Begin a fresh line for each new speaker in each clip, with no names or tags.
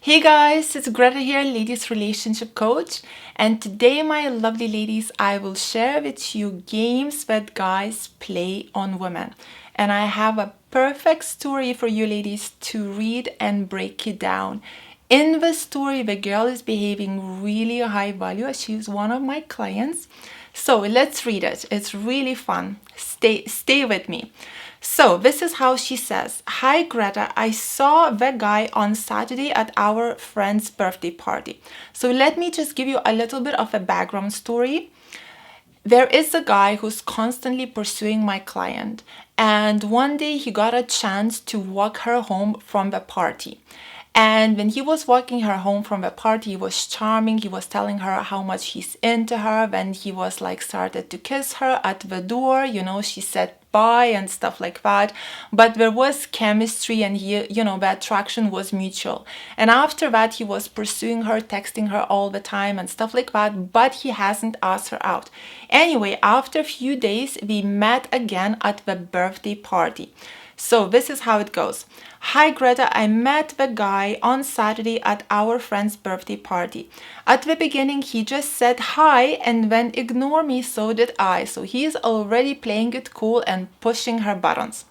Hey guys, it's Greta here, ladies relationship coach, and today, my lovely ladies, I will share with you games that guys play on women. And I have a perfect story for you ladies to read and break it down. In the story, the girl is behaving really high value. She's one of my clients. So let's read it. It's really fun. Stay with me. So this is how she says, "Hi Greta, I saw the guy on Saturday at our friend's birthday party." So let me just give you a little bit of a background story. There is a guy who's constantly pursuing my client, and one day he got a chance to walk her home from the party. And when he was walking her home from the party, he was charming. He was telling her how much he's into her. Then he was like started to kiss her at the door. She said bye and stuff like that. But there was chemistry, and the attraction was mutual. And after that, he was pursuing her, texting her all the time and stuff like that. But he hasn't asked her out. Anyway, after a few days, we met again at the birthday party. So this is how it goes. "Hi Greta, I met the guy on Saturday at our friend's birthday party. At the beginning, he just said hi and then ignored me, so did I." So he's already playing it cool and pushing her buttons.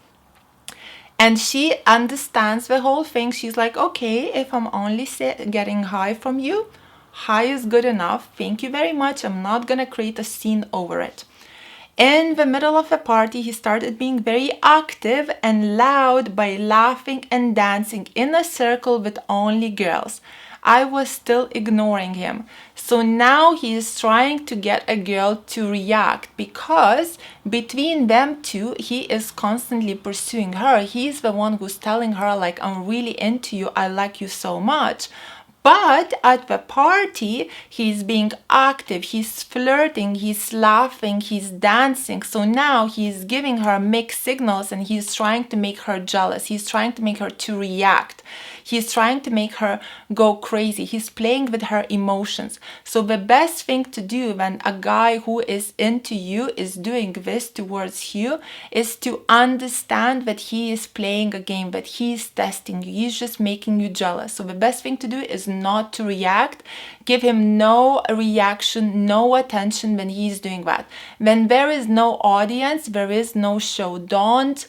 And she understands the whole thing. She's like, "Okay, if I'm only getting hi from you, hi is good enough. Thank you very much. I'm not gonna create a scene over it." In the middle of the party, he started being very active and loud by laughing and dancing in a circle with only girls. I was still ignoring him. So now he is trying to get a girl to react, because between them two, he is constantly pursuing her. He's the one who's telling her, like, "I'm really into you. I like you so much." But at the party, he's being active, he's flirting, he's laughing, he's dancing. So now he's giving her mixed signals, and he's trying to make her jealous. He's trying to make her to react. He's trying to make her go crazy. He's playing with her emotions. So the best thing to do when a guy who is into you is doing this towards you is to understand that he is playing a game, that he's testing you. He's just making you jealous. So the best thing to do is not to react. Give him no reaction, no attention when he's doing that. When there is no audience, there is no show. Don't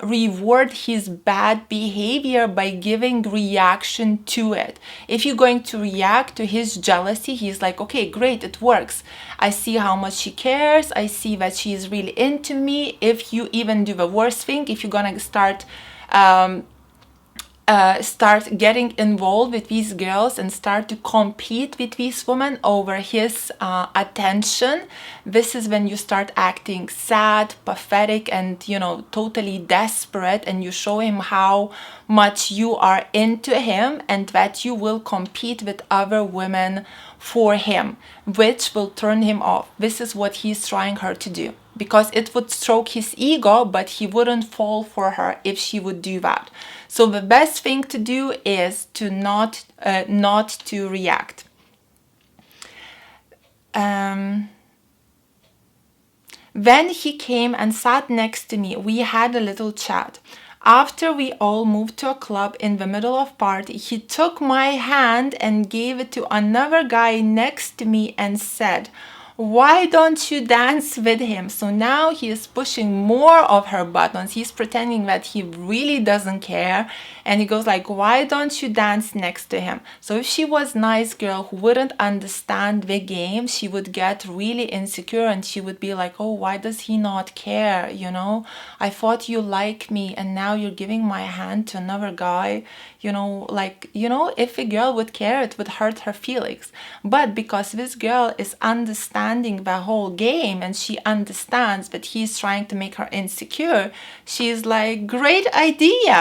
reward his bad behavior by giving reaction to it. If you're going to react to his jealousy, he's like, "Okay, great, it works. I see how much she cares. I see that she is really into me." If you even do the worst thing, if you're gonna start getting involved with these girls and start to compete with these women over his attention, this is when you start acting sad, pathetic, and totally desperate, and you show him how much you are into him and that you will compete with other women for him, which will turn him off. This is what he's trying her to do, because it would stroke his ego, but he wouldn't fall for her if she would do that. So the best thing to do is to not to react. Then he came and sat next to me. We had a little chat. After we all moved to a club in the middle of party, he took my hand and gave it to another guy next to me and said, "Why don't you dance with him?" So now he is pushing more of her buttons. He's pretending that he really doesn't care. And he goes like, "Why don't you dance next to him?" So if she was a nice girl who wouldn't understand the game, she would get really insecure, and she would be like, "Oh, why does he not care? I thought you like me, and now you're giving my hand to another guy." If a girl would care, it would hurt her feelings. But because this girl is understanding the whole game, and she understands that he's trying to make her insecure, she's like, "Great idea."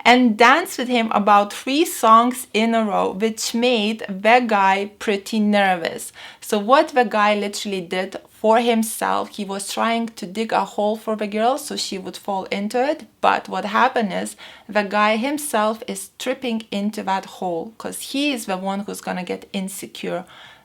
And danced with him about 3 songs in a row, which made the guy pretty nervous. So what the guy literally did for himself, he was trying to dig a hole for the girl so she would fall into it. But what happened is the guy himself is tripping into that hole, because he is the one who's gonna get insecure,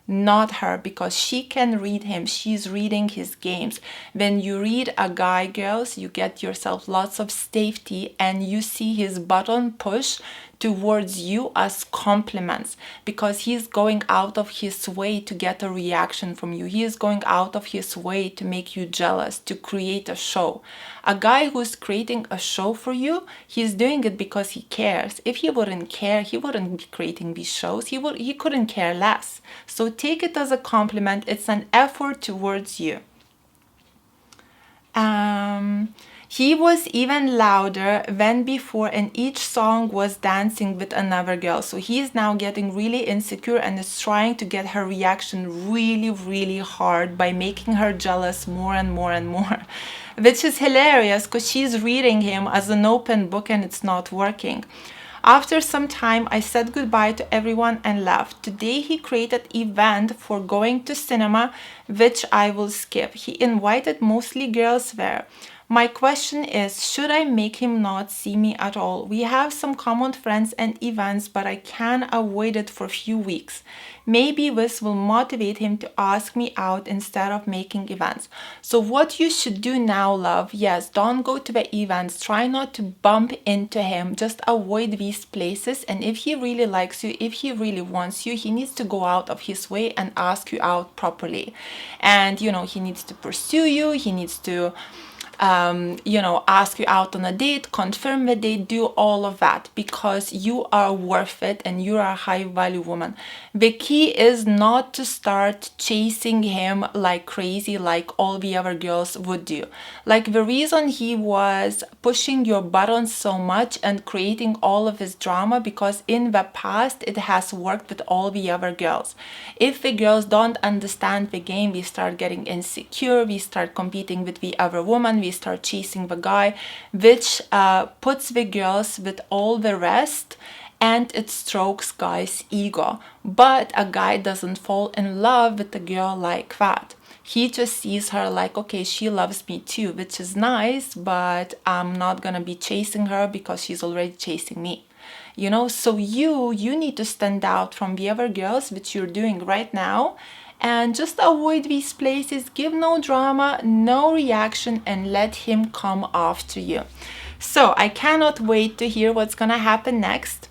not her, because she can read him. She's reading his games. When you read a guy, girls, you get yourself lots of safety, and you see his button push towards you as compliments, because he's going out of his way to get a reaction from you. He is going out of his way to make you jealous, to create a show. A guy who's creating a show for you, he's doing it because he cares. If he wouldn't care, he wouldn't be creating these shows. He couldn't care less. So take it as a compliment. It's an effort towards you. He was even louder than before, and each song was dancing with another girl. So he is now getting really insecure and is trying to get her reaction really, really hard by making her jealous more and more and more, which is hilarious because she's reading him as an open book and it's not working. After some time, I said goodbye to everyone and left. Today, he created an event for going to cinema, which I will skip. He invited mostly girls there. My question is, should I make him not see me at all? We have some common friends and events, but I can avoid it for a few weeks. Maybe this will motivate him to ask me out instead of making events. So what you should do now, love, yes, don't go to the events. Try not to bump into him. Just avoid these places. And if he really likes you, if he really wants you, he needs to go out of his way and ask you out properly. And, he needs to pursue you. He needs to ask you out on a date, confirm the date, do all of that, because you are worth it and you are a high value woman. The key is not to start chasing him like crazy, like all the other girls would do. Like, the reason he was pushing your buttons so much and creating all of his drama, because in the past it has worked with all the other girls. If the girls don't understand the game, we start getting insecure, we start competing with the other woman, we start chasing the guy, which puts the girls with all the rest, and it strokes guys' ego. But a guy doesn't fall in love with a girl like that. He just sees her like, okay, she loves me too, which is nice, but I'm not gonna be chasing her because she's already chasing me. So you need to stand out from the other girls, which you're doing right now, and just avoid these places. Give no drama, no reaction, and let him come after you. So I cannot wait to hear what's gonna happen next.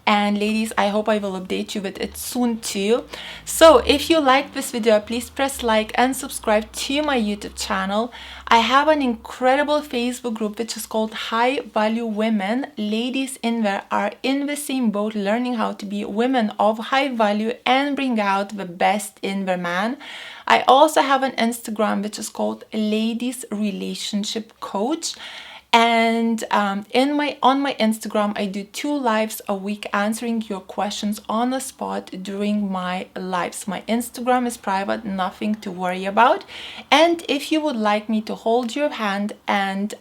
And ladies, I hope I will update you with it soon too. So if you like this video, please press like and subscribe to my YouTube channel. I have an incredible Facebook group which is called High Value Women. Ladies in there are in the same boat, learning how to be women of high value and bring out the best in their man. I also have an Instagram which is called Ladies Relationship Coach. And on my Instagram, I do 2 lives a week answering your questions on the spot during my lives. My Instagram is private, nothing to worry about. And if you would like me to hold your hand and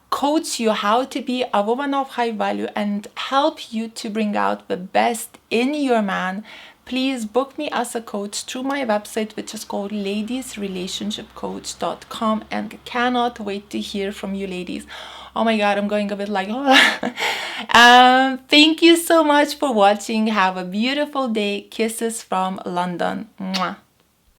coach you how to be a woman of high value and help you to bring out the best in your man, please book me as a coach through my website, which is called ladiesrelationshipcoach.com, and cannot wait to hear from you, ladies. Oh my god, I'm going a bit like thank you so much for watching. Have a beautiful day. Kisses from London. Mwah.